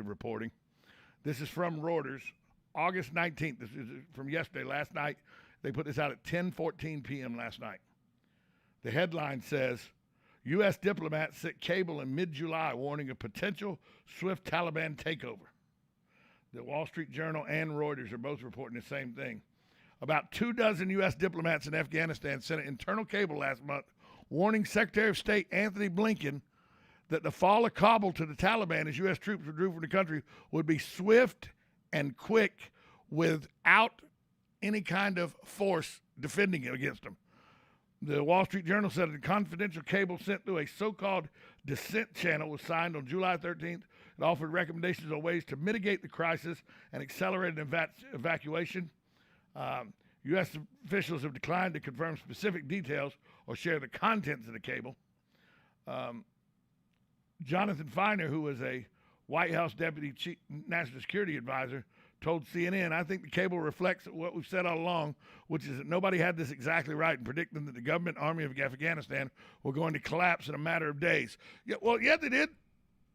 exclusive reporting. This is from Reuters, August 19th. This is from yesterday, last night. They put this out at 10:14 p.m. last night. The headline says, U.S. diplomats sent cable in mid-July warning of potential swift Taliban takeover. The Wall Street Journal and Reuters are both reporting the same thing. About 24 U.S. diplomats in Afghanistan sent an internal cable last month warning Secretary of State Anthony Blinken that the fall of Kabul to the Taliban as U.S. troops withdrew from the country would be swift and quick without any kind of force defending it against them. The Wall Street Journal said a confidential cable sent through a so-called dissent channel was signed on July 13th. It offered recommendations on ways to mitigate the crisis and accelerate an evacuation. U.S. officials have declined to confirm specific details or share the contents of the cable. Jonathan Feiner, who was a White House Deputy Chief National Security Advisor, told CNN, I think the cable reflects what we've said all along, which is that nobody had this exactly right in predicting that the government army of Afghanistan were going to collapse in a matter of days. Yeah, they did.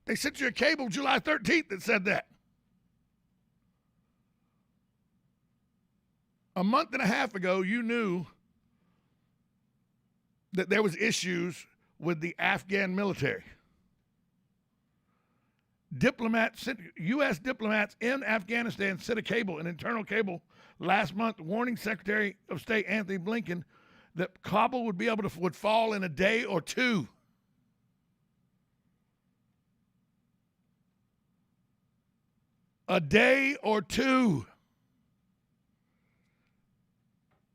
They sent you a cable July 13th that said that. A month and a half ago, you knew that there was issues with the Afghan military. U.S. diplomats in Afghanistan sent a cable, an internal cable, last month warning Secretary of State Anthony Blinken that Kabul would fall in a day or two. A day or two.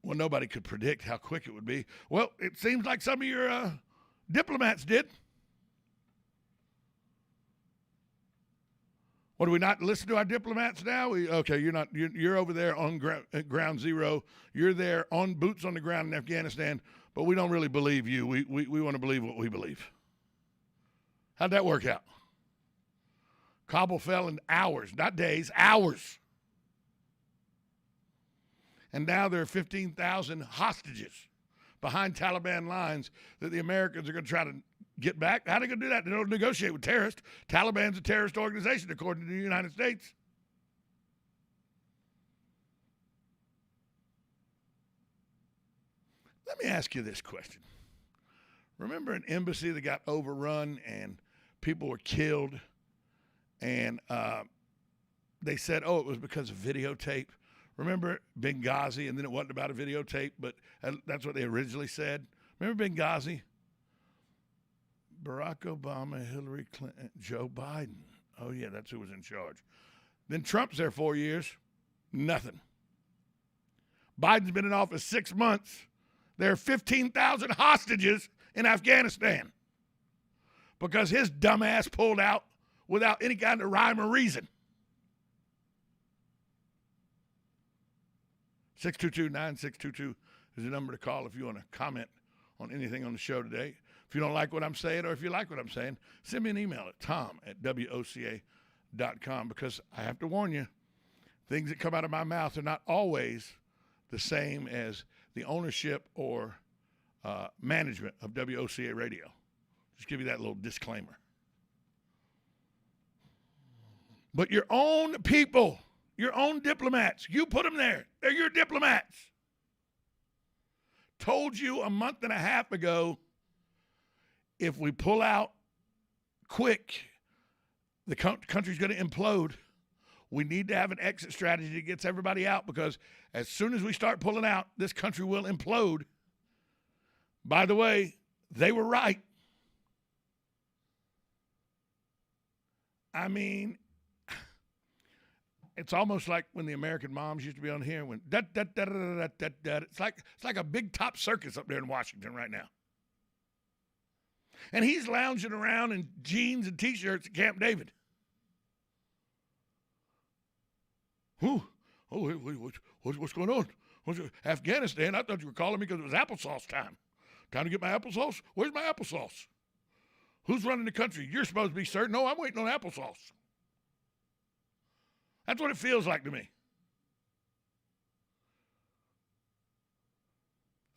Well, nobody could predict how quick it would be. Well, it seems like some of your diplomats did. What, do we not listen to our diplomats now? You're over there on ground zero. You're there on boots on the ground in Afghanistan, but we don't really believe you. We want to believe what we believe. How'd that work out? Kabul fell in hours, not days, hours. And now there are 15,000 hostages behind Taliban lines that the Americans are going to try to get back. How are they going to do that? They don't negotiate with terrorists. Taliban's a terrorist organization, according to the United States. Let me ask you this question. Remember an embassy that got overrun and people were killed, and they said, it was because of videotape? Remember Benghazi, and then it wasn't about a videotape, but that's what they originally said. Remember Benghazi? Barack Obama, Hillary Clinton, Joe Biden. Oh, yeah, that's who was in charge. Then Trump's there 4 years. Nothing. Biden's been in office 6 months. There are 15,000 hostages in Afghanistan because his dumbass pulled out without any kind of rhyme or reason. 622-9622 is the number to call if you want to comment on anything on the show today. If you don't like what I'm saying, or if you like what I'm saying, send me an email at tom@WOCA.com, because I have to warn you, things that come out of my mouth are not always the same as the ownership or management of WOCA Radio. Just give you that little disclaimer. But your own people, your own diplomats, you put them there. They're your diplomats. Told you a month and a half ago, if we pull out quick, the country's going to implode. We need to have an exit strategy that gets everybody out, because as soon as we start pulling out, this country will implode. By the way, they were right. I mean, it's almost like when the American moms used to be on here and went, da, da, da, da, da, da, da. It's like a big top circus up there in Washington right now. And he's lounging around in jeans and T-shirts at Camp David. Who? Oh, what's going on? Afghanistan? I thought you were calling me because it was applesauce time. Time to get my applesauce? Where's my applesauce? Who's running the country? You're supposed to be, sir. No, I'm waiting on applesauce. That's what it feels like to me.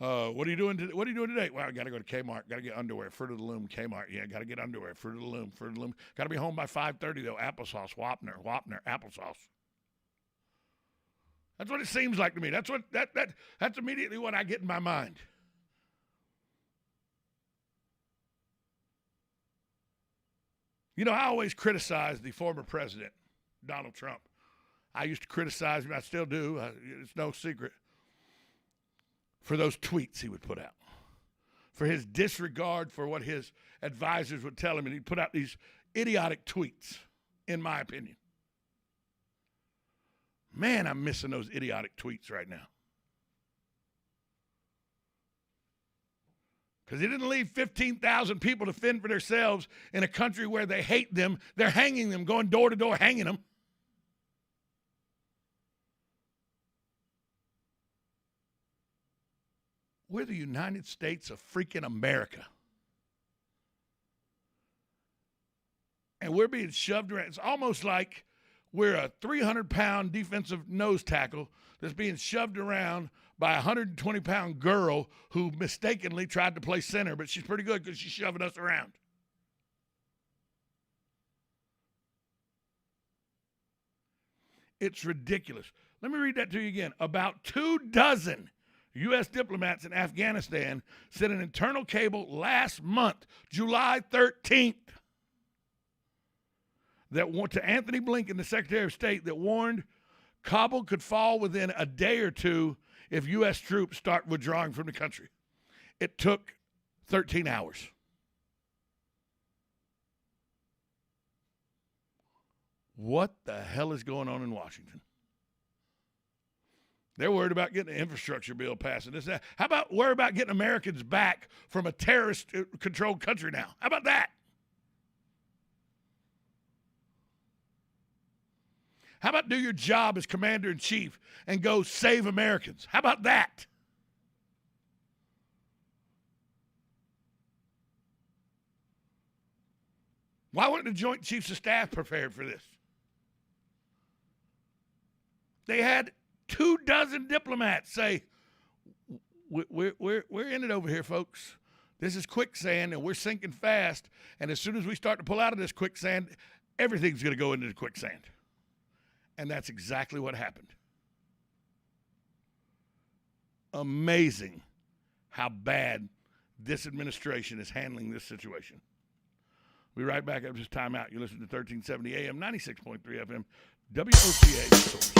What are you doing today? Well, I got to go to Kmart. Got to get underwear. Fruit of the Loom, Kmart. Yeah, got to get underwear. Fruit of the Loom, Fruit of the Loom. Got to be home by 5:30 though. Applesauce, Wapner, applesauce. That's what it seems like to me. That's immediately what I get in my mind. You know, I always criticize the former president, Donald Trump. I used to criticize him. I still do. It's no secret. For those tweets he would put out. For his disregard for what his advisors would tell him. And he'd put out these idiotic tweets, in my opinion. Man, I'm missing those idiotic tweets right now. Because he didn't leave 15,000 people to fend for themselves in a country where they hate them. They're hanging them, going door to door, hanging them. We're the United States of freaking America. And we're being shoved around. It's almost like we're a 300-pound defensive nose tackle that's being shoved around by a 120-pound girl who mistakenly tried to play center, but she's pretty good because she's shoving us around. It's ridiculous. Let me read that to you again. About 24 U.S. diplomats in Afghanistan sent an internal cable last month, July 13th, that went to Anthony Blinken, the Secretary of State, that warned Kabul could fall within a day or two if U.S. troops start withdrawing from the country. It took 13 hours. What the hell is going on in Washington? They're worried about getting an infrastructure bill passed and this, that. How about worry about getting Americans back from a terrorist-controlled country now? How about that? How about do your job as commander-in-chief and go save Americans? How about that? Why weren't the Joint Chiefs of Staff prepared for this? They had 24 diplomats say, we're in it over here, folks. This is quicksand, and we're sinking fast. And as soon as we start to pull out of this quicksand, everything's going to go into the quicksand. And that's exactly what happened. Amazing how bad this administration is handling this situation. We'll be right back after this timeout. You listen to 1370 AM, 96.3 FM, WOCA Source.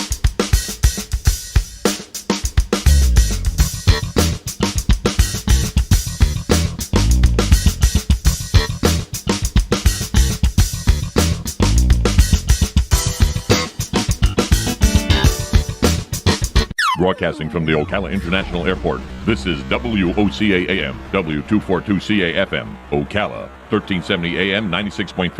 Broadcasting from the Ocala International Airport, this is WOCA AM, W242CA FM, Ocala, 1370 AM, 96.3